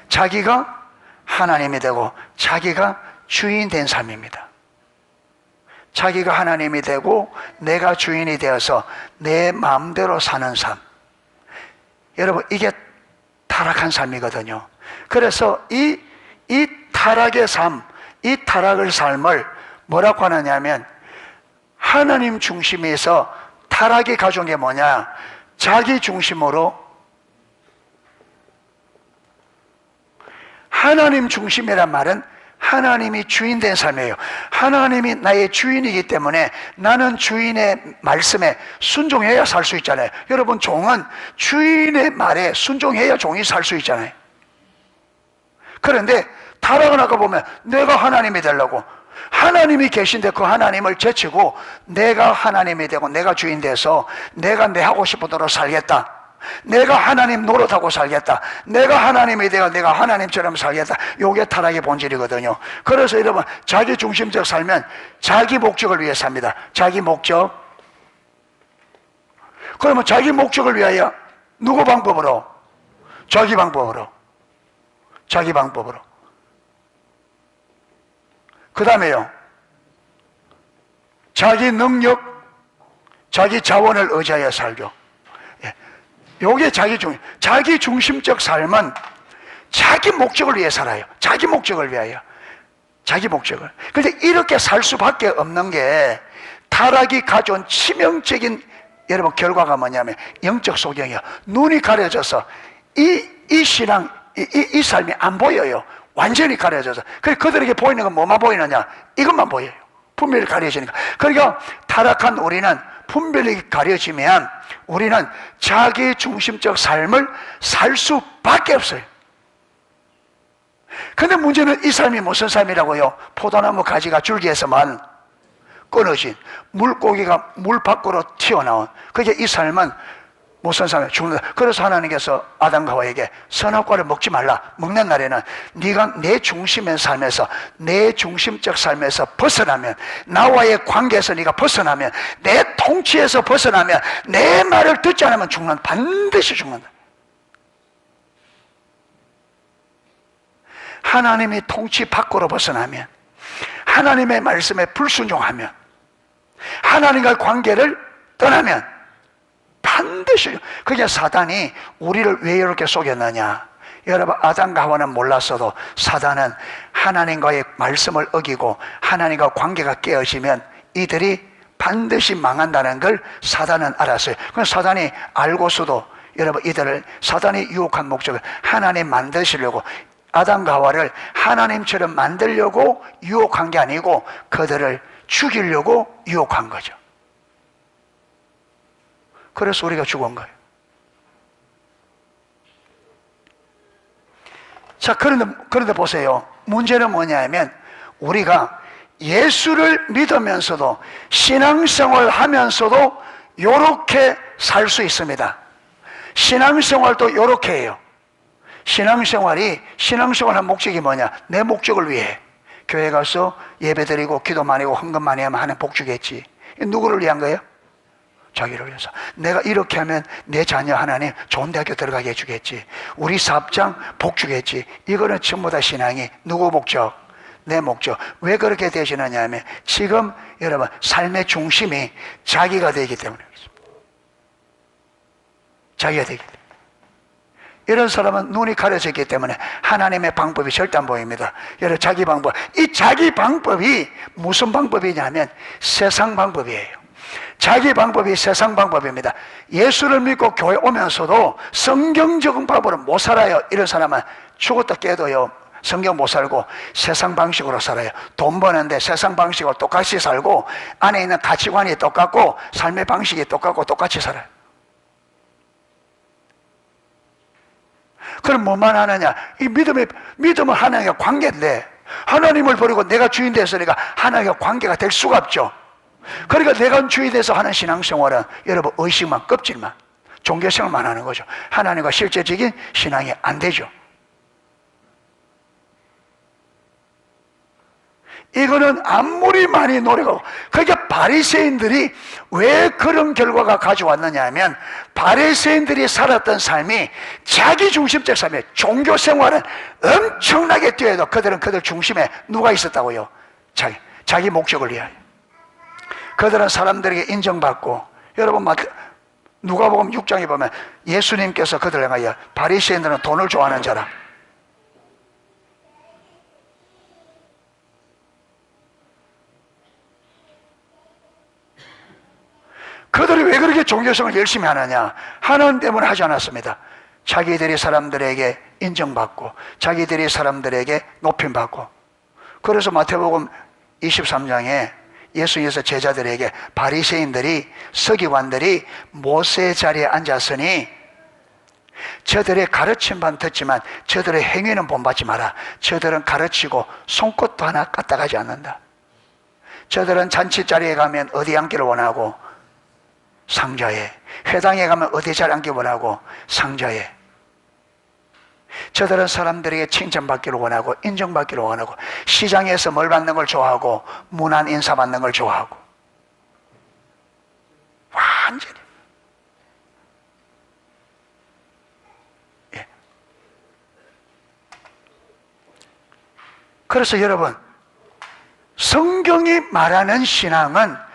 자기가 하나님이 되고 자기가 주인 된 삶입니다. 자기가 하나님이 되고 내가 주인이 되어서 내 마음대로 사는 삶. 여러분 이게 타락한 삶이거든요. 그래서 이 타락의 삶, 이 타락의 삶을 뭐라고 하느냐면 하나님 중심에서 타락이 가져온 게 뭐냐? 자기 중심으로 하나님 중심이란 말은 하나님이 주인 된 삶이에요. 하나님이 나의 주인이기 때문에 나는 주인의 말씀에 순종해야 살 수 있잖아요. 여러분 종은 주인의 말에 순종해야 종이 살 수 있잖아요. 그런데 타락을 하고 보면 내가 하나님이 되려고 하나님이 계신데 그 하나님을 제치고 내가 하나님이 되고 내가 주인 돼서 내가 내 하고 싶은 대로 살겠다. 내가 하나님 노릇하고 살겠다. 내가 하나님이 되어 내가 하나님처럼 살겠다. 요게 타락의 본질이거든요. 그래서 여러분 자기 중심적 살면 자기 목적을 위해 삽니다. 자기 목적. 그러면 자기 목적을 위하여 누구 방법으로? 자기 방법으로. 자기 방법으로. 그 다음에요, 자기 능력, 자기 자원을 의지하여 살죠. 요게 자기 중심적 삶은 자기 목적을 위해 살아요. 자기 목적을 위하여. 자기 목적을. 그런데 이렇게 살 수밖에 없는 게 타락이 가져온 치명적인 여러분 결과가 뭐냐면 영적 소경이에요. 눈이 가려져서 이 신앙, 이 삶이 안 보여요. 완전히 가려져서. 그래서 그들에게 보이는 건 뭐만 보이느냐? 이것만 보여요. 분별이 가려지니까. 그러니까 타락한 우리는 분별이 가려지면 우리는 자기 중심적 삶을 살 수밖에 없어요. 근데 문제는 이 삶이 무슨 삶이라고요? 포도나무 가지가 줄기에서만 끊어진 물고기가 물 밖으로 튀어나온, 그게 이 삶은 무슨 삶이에요? 죽는다. 그래서 하나님께서 아담과 하와에게 선악과를 먹지 말라. 먹는 날에는 네가 내 중심의 삶에서, 내 중심적 삶에서 벗어나면, 나와의 관계에서 네가 벗어나면, 내 통치에서 벗어나면, 내 말을 듣지 않으면 죽는다. 반드시 죽는다. 하나님이 통치 밖으로 벗어나면, 하나님의 말씀에 불순종하면, 하나님과의 관계를 떠나면 반드시. 그게 사단이 우리를 왜 이렇게 속였느냐? 여러분 아담과 하와는 몰랐어도 사단은 하나님과의 말씀을 어기고 하나님과 관계가 깨어지면 이들이 반드시 망한다는 걸 사단은 알았어요. 그래서 사단이 알고서도 여러분 이들을, 사단이 유혹한 목적은 하나님 만드시려고 아담과 하와를 하나님처럼 만들려고 유혹한 게 아니고 그들을 죽이려고 유혹한 거죠. 그래서 우리가 죽은 거예요. 자, 그런데 보세요. 문제는 뭐냐면 우리가 예수를 믿으면서도 신앙생활 하면서도 요렇게 살 수 있습니다. 신앙생활도 요렇게 해요. 신앙생활한 목적이 뭐냐? 내 목적을 위해 교회 가서 예배드리고 기도 많이 하고 헌금 많이 하면 하는 복주겠지. 누구를 위한 거예요? 자기를 위해서. 내가 이렇게 하면 내 자녀 하나님 좋은 대학교 들어가게 해주겠지. 우리 사업장 복주겠지. 이거는 전부 다 신앙이 누구 목적? 내 목적. 왜 그렇게 되시느냐 하면 지금 여러분 삶의 중심이 자기가 되기 때문에 그렇습니다. 자기가 되기 때문에. 이런 사람은 눈이 가려졌기 때문에 하나님의 방법이 절대 안 보입니다. 여러분 자기 방법. 이 자기 방법이 무슨 방법이냐면 세상 방법이에요. 자기 방법이 세상 방법입니다. 예수를 믿고 교회 오면서도 성경적인 방법으로 못 살아요. 이런 사람은 죽었다 깨도요 성경 못 살고 세상 방식으로 살아요. 돈 버는데 세상 방식으로 똑같이 살고 안에 있는 가치관이 똑같고 삶의 방식이 똑같고 똑같이 살아요. 그럼 뭐만 하느냐? 이 믿음은 하나님과 관계인데 하나님을 버리고 내가 주인 됐으니까 하나님과 관계가 될 수가 없죠. 그러니까 내가 주인 돼서 하는 신앙생활은 여러분 의식만 껍질만 종교생활만 하는 거죠. 하나님과 실제적인 신앙이 안 되죠. 이거는 아무리 많이 노력하고, 그러니까 바리새인들이 왜 그런 결과가 가져왔느냐 하면 바리새인들이 살았던 삶이 자기 중심적 삶이에요. 종교 생활은 엄청나게 뛰어도 그들은 그들 중심에 누가 있었다고요? 자기 목적을 위하여. 그들은 사람들에게 인정받고, 여러분 누가복음 6장에 보면 예수님께서 그들을 향하여 바리새인들은 돈을 좋아하는 자라, 그들이 왜 그렇게 종교생활을 열심히 하느냐? 하나님 때문에 하지 않았습니다. 자기들이 사람들에게 인정받고 자기들이 사람들에게 높임받고. 그래서 마태복음 23장에 예수님께서 제자들에게 바리새인들이 서기관들이 모세의 자리에 앉았으니 저들의 가르침만 듣지만 저들의 행위는 본받지 마라. 저들은 가르치고 손끝도 하나 까딱하지 않는다. 저들은 잔치자리에 가면 어디 앉기를 원하고? 상자에. 회당에 가면 어디 잘 앉기 원하고? 상자에. 저들은 사람들에게 칭찬받기를 원하고 인정받기를 원하고 시장에서 뭘 받는 걸 좋아하고 문안 인사 받는 걸 좋아하고. 완전히. 예. 그래서 여러분, 성경이 말하는 신앙은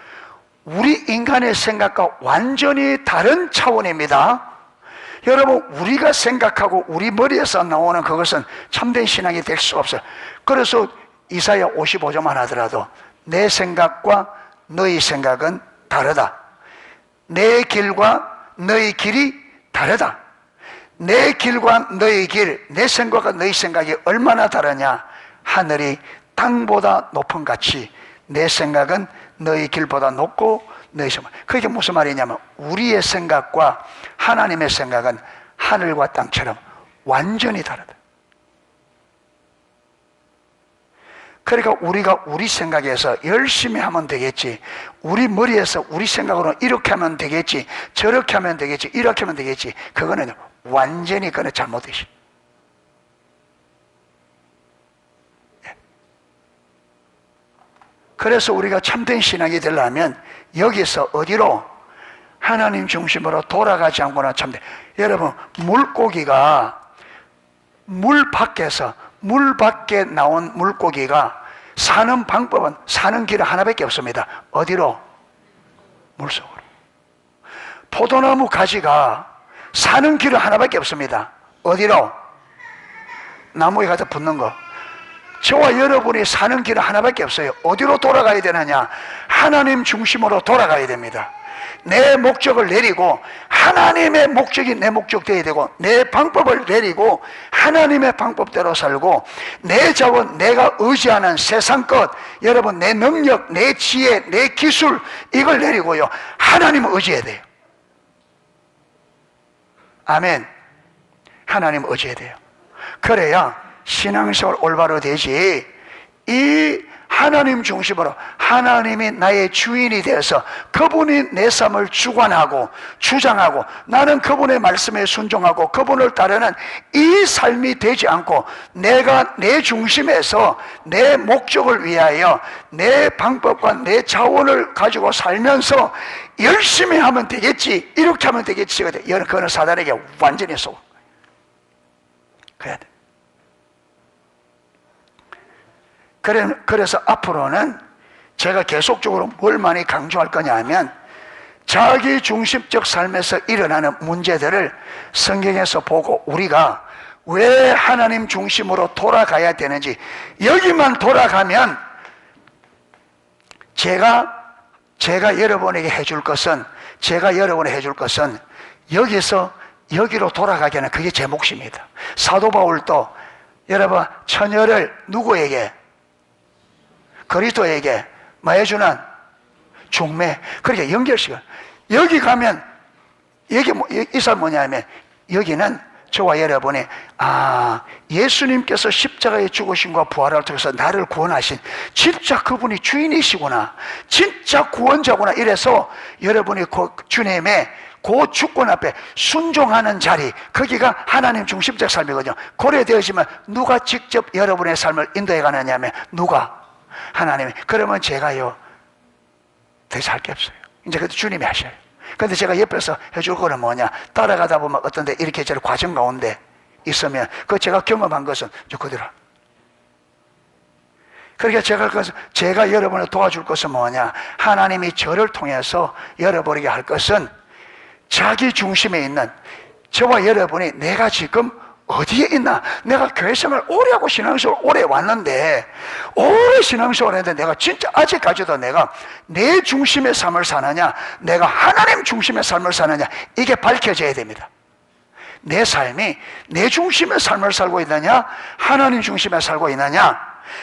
우리 인간의 생각과 완전히 다른 차원입니다. 여러분, 우리가 생각하고 우리 머리에서 나오는 그것은 참된 신앙이 될 수가 없어요. 그래서 이사야 55조만 하더라도 내 생각과 너희 생각은 다르다. 내 길과 너희 길이 다르다. 내 길과 너희 길, 내 생각과 너희 생각이 얼마나 다르냐? 하늘이 땅보다 높은 같이 내 생각은 너희 길보다 높고 너희 생각. 그게 무슨 말이냐면 우리의 생각과 하나님의 생각은 하늘과 땅처럼 완전히 다르다. 그러니까 우리가 우리 생각에서 열심히 하면 되겠지, 우리 머리에서 우리 생각으로 이렇게 하면 되겠지, 저렇게 하면 되겠지, 이렇게 하면 되겠지, 그거는 완전히 그건 잘못되시. 그래서 우리가 참된 신앙이 되려면 여기서 어디로? 하나님 중심으로 돌아가지 않고는 참된. 여러분, 물고기가 물 밖에 나온 물고기가 사는 방법은 사는 길은 하나밖에 없습니다. 어디로? 물속으로. 포도나무 가지가 사는 길은 하나밖에 없습니다. 어디로? 나무에 가서 붙는 거. 저와 여러분이 사는 길은 하나밖에 없어요. 어디로 돌아가야 되느냐? 하나님 중심으로 돌아가야 됩니다. 내 목적을 내리고 하나님의 목적이 내 목적 되어야 되고, 내 방법을 내리고 하나님의 방법대로 살고, 내 자원, 내가 의지하는 세상 것, 여러분 내 능력, 내 지혜, 내 기술, 이걸 내리고요 하나님을 의지해야 돼요. 아멘. 하나님을 의지해야 돼요. 그래야 신앙생활 올바로 되지. 이 하나님 중심으로 하나님이 나의 주인이 되어서 그분이 내 삶을 주관하고 주장하고 나는 그분의 말씀에 순종하고 그분을 따르는 이 삶이 되지 않고, 내가 내 중심에서 내 목적을 위하여 내 방법과 내 자원을 가지고 살면서 열심히 하면 되겠지, 이렇게 하면 되겠지, 그거는 사단에게 완전히 쏘고 그래야 돼. 그래서 앞으로는 제가 계속적으로 뭘 많이 강조할 거냐 하면, 자기 중심적 삶에서 일어나는 문제들을 성경에서 보고 우리가 왜 하나님 중심으로 돌아가야 되는지, 여기만 돌아가면 제가 여러분에게 해줄 것은, 여기서 여기로 돌아가게 하는, 그게 제 몫입니다. 사도 바울도 여러분 처녀를 누구에게? 그리스도에게 뭐 해주는? 중매. 그렇게 연결시켜. 여기 가면 이 사람 뭐냐면, 여기는 저와 여러분이 예수님께서 십자가에 죽으심과 부활을 통해서 나를 구원하신 진짜 그분이 주인이시구나, 진짜 구원자구나, 이래서 여러분이 주님의 그 주권 앞에 순종하는 자리, 거기가 하나님 중심적 삶이거든요. 그래 되어지면 누가 직접 여러분의 삶을 인도해 가느냐면, 누가? 하나님이. 그러면 제가요 더 잘 게 없어요. 이제 그것도 주님이 하셔요. 근데 제가 옆에서 해줄 거는 뭐냐, 따라가다 보면 어떤데 이렇게 저런 과정 가운데 있으면, 그 제가 경험한 것은 저 그대로. 그러니까 제가 여러분을 도와줄 것은 뭐냐, 하나님이 저를 통해서 여러분에게 할 것은, 자기 중심에 있는 저와 여러분이 내가 지금 어디에 있나? 내가 교회생활 오래 하고 신앙생활 오래 왔는데, 오래 신앙생활 했는데 내가 진짜 아직까지도 내가 내 중심의 삶을 사느냐, 내가 하나님 중심의 삶을 사느냐, 이게 밝혀져야 됩니다. 내 삶이 내 중심의 삶을 살고 있느냐, 하나님 중심에 살고 있느냐.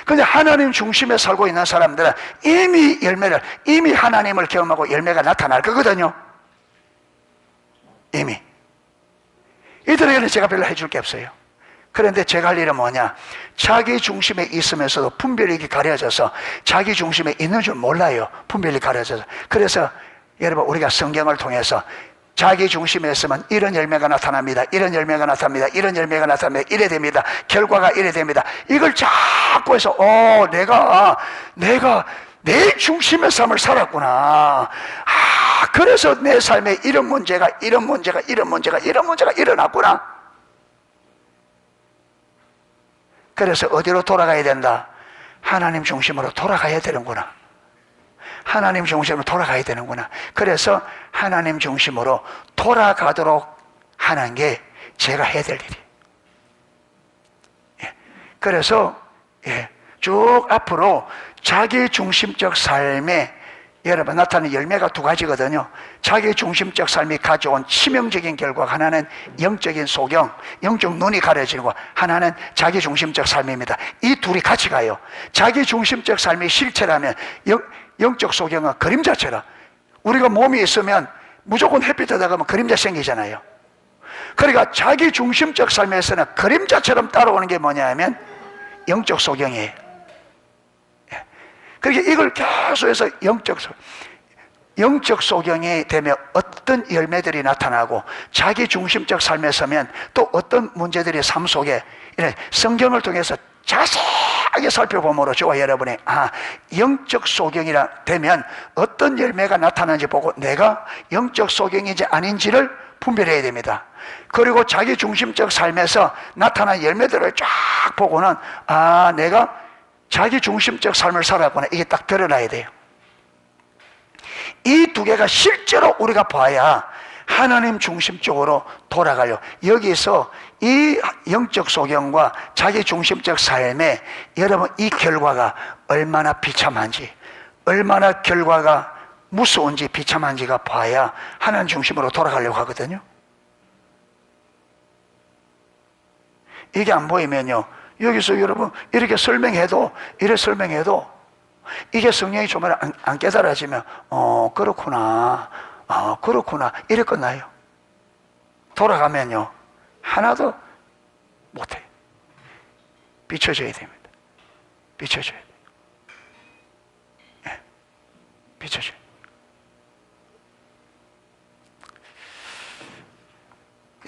근데 하나님 중심에 살고 있는 사람들은 이미 하나님을 경험하고 열매가 나타날 거거든요. 이미. 이들에게는 제가 별로 해줄 게 없어요. 그런데 제가 할 일은 뭐냐, 자기 중심에 있으면서도 분별력이 가려져서 자기 중심에 있는 줄 몰라요. 분별력이 가려져서. 그래서 여러분, 우리가 성경을 통해서 자기 중심에 있으면 이런 열매가 나타납니다, 이런 열매가 나타납니다, 이런 열매가 나타납니다, 이래 됩니다, 결과가 이래 됩니다, 이걸 자꾸 해서 내가 내 중심의 삶을 살았구나. 그래서 내 삶에 이런 문제가 일어났구나. 그래서 어디로 돌아가야 된다? 하나님 중심으로 돌아가야 되는구나. 하나님 중심으로 돌아가야 되는구나. 그래서 하나님 중심으로 돌아가도록 하는 게 제가 해야 될 일이에요. 그래서 쭉 앞으로 자기 중심적 삶에 여러분 나타나는 열매가 두 가지거든요. 자기 중심적 삶이 가져온 치명적인 결과, 하나는 영적인 소경, 영적 눈이 가려지고, 하나는 자기 중심적 삶입니다. 이 둘이 같이 가요. 자기 중심적 삶이 실체라면 영적 소경은 그림자처럼, 우리가 몸이 있으면 무조건 햇빛 들어가면 그림자 생기잖아요. 그러니까 자기 중심적 삶에서는 그림자처럼 따라오는 게 뭐냐면 영적 소경이에요. 그러니까 이걸 계속해서 영적 소경이 되면 어떤 열매들이 나타나고, 자기 중심적 삶에 서면 또 어떤 문제들이 삶 속에, 성경을 통해서 자세하게 살펴보므로 저와 여러분이 영적 소경이라 되면 어떤 열매가 나타나는지 보고 내가 영적 소경인지 아닌지를 분별해야 됩니다. 그리고 자기 중심적 삶에서 나타난 열매들을 쫙 보고는 내가 자기 중심적 삶을 살았구나, 이게 딱 드러나야 돼요. 이 두 개가 실제로 우리가 봐야 하나님 중심적으로 돌아가요. 여기서 이 영적 소경과 자기 중심적 삶에 여러분 이 결과가 얼마나 비참한지, 얼마나 결과가 무서운지 비참한지가 봐야 하나님 중심으로 돌아가려고 하거든요. 이게 안 보이면요, 여기서 여러분 이렇게 설명해도 이게 성령이 정말 안 깨달아지면 그렇구나, 그렇구나 이래 끝나요. 돌아가면요 하나도 못해요. 비춰줘야 됩니다. 비춰줘야 돼요. 예, 비춰줘야 돼요.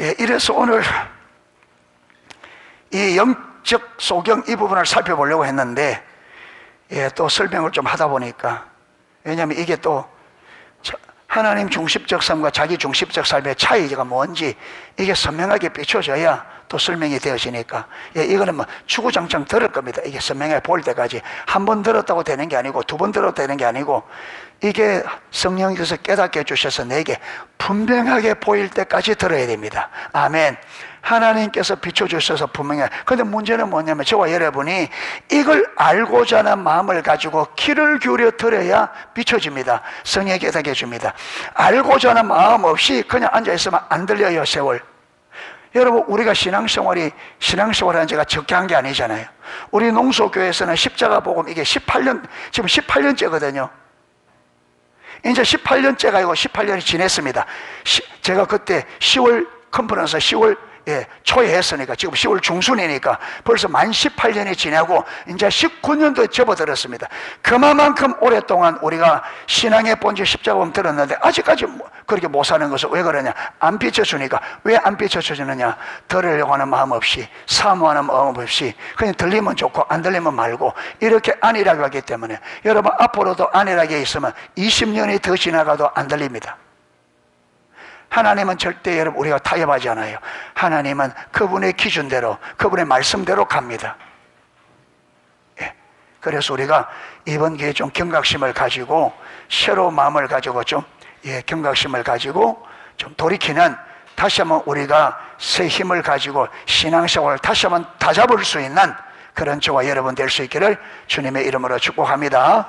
예, 이래서 오늘 이 영적 소경 이 부분을 살펴보려고 했는데, 예, 또 설명을 좀 하다 보니까, 왜냐하면 이게 또 하나님 중심적 삶과 자기 중심적 삶의 차이가 뭔지 이게 선명하게 비춰져야 또 설명이 되어지니까, 예, 이거는 뭐 추구장창 들을 겁니다. 이게 선명하게 보일 때까지. 한 번 들었다고 되는 게 아니고, 두 번 들어도 되는 게 아니고, 이게 성령께서 깨닫게 해주셔서 내게 분명하게 보일 때까지 들어야 됩니다. 아멘. 하나님께서 비춰주셔서 분명해. 근데 문제는 뭐냐면 저와 여러분이 이걸 알고자 하는 마음을 가지고 귀를 기울여 들어야 비춰집니다. 성령이 깨닫게 해줍니다. 알고자 하는 마음 없이 그냥 앉아있으면 안 들려요. 세월. 여러분, 우리가 신앙생활하는 제가 적게 한 게 아니잖아요. 우리 농소교회에서는 십자가 복음 이게 18년, 지금 18년째거든요. 이제 18년째가 아니고 18년이 지냈습니다. 제가 그때 10월 컨퍼런스 10월 초에 했으니까 지금 10월 중순이니까 벌써 만 18년이 지나고 이제 19년도에 접어들었습니다. 그만큼 오랫동안 우리가 신앙의 본질 십자가복음 들었는데 아직까지 그렇게 못 사는 것은 왜 그러냐? 안 비춰주니까. 왜 안 비춰주느냐? 들으려고 하는 마음 없이, 사모하는 마음 없이 그냥 들리면 좋고 안 들리면 말고 이렇게 안일하게 하기 때문에 여러분 앞으로도 안일하게 있으면 20년이 더 지나가도 안 들립니다. 하나님은 절대 여러분 우리가 타협하지 않아요. 하나님은 그분의 기준대로, 그분의 말씀대로 갑니다. 예. 그래서 우리가 이번 기회에 좀 경각심을 가지고, 새로운 마음을 가지고 좀, 경각심을 가지고 좀 돌이키는, 다시 한번 우리가 새 힘을 가지고 신앙생활을 다시 한번 다잡을 수 있는 그런 저와 여러분 될 수 있기를 주님의 이름으로 축복합니다.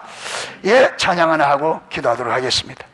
예, 찬양 하나 하고 기도하도록 하겠습니다.